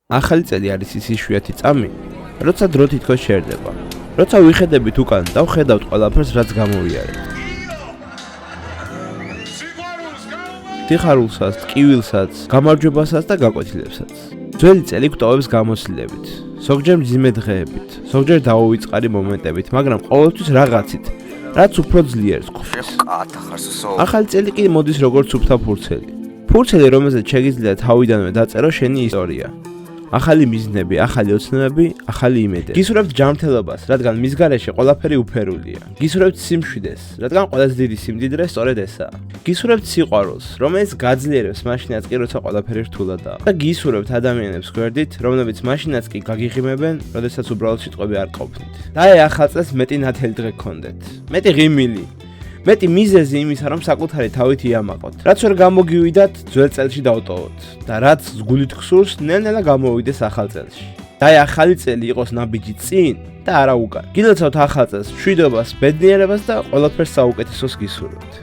ახალი წელი არის ის იშვიათი წამი, როცა დრო თითქოს შერდება. როცა ვიხედებით უკან და ვხედავთ ყველაფერს, რაც გამოვიარეთ. სიხარულსაც, ტკივილსაც, გამარჯვებასაც და გაკვეთილებსაც. ძველი წელი გვტოვებს გამოცდილებით, ზოგჯერ მძიმე დღეებით, ზოგჯერ დაუვიწყარი მომენტებით, მაგრამ ყოველთვის რაღაცით, რაც უფრო ძლიერს გვხვდება. ახალი წელი კი მოდის როგორც სუფთა ფურცელი. ფურცელი, რომელზეც შეგიძლია თავიდანვე დაწერო შენი ისტორია. ახალი მიზნები, ახალი ოცნებები, ახალი იმედები. გისურვებთ ჯანმრთელობას, რადგან მის გარეშე ყველაფერი უფერულია. გისურვებთ სიმშვიდეს, რადგან ყველაზე დიდი სიმდიდრე სწორედ ესაა. გისურვებთ სიყვარულს, რომელიც გაძლიერებს მაშინაც კი, როცა ყველაფერი რთულადაა. და გისურვებთ ადამიანებს გვერდით, რომლებიც მაშინაც კი გაგიღიმებენ, როდესაც უბრალოდ სიტყვები არ ყოფნით. და ახალ წელს მეტი ნათელი დღე გქონდეთ. მეტი ღიმილი. მეტი მიზეზი იმისა, რომ საკუთარი თავით იამაყოთ. რაც ვერ გამოგივიდათ, ძველ წელში დავტოვოთ და რაც გულით გსურს, ნელ-ნელა გამოვიდეს ახალ წელში. და ახალი წელი იყოს ნაბიჯი წინ და არა უკან. გილოცავთ ახალ წელს, მშვიდობას, ბედნიერებას და ყველაფერს საუკეთესოს გისურვებთ.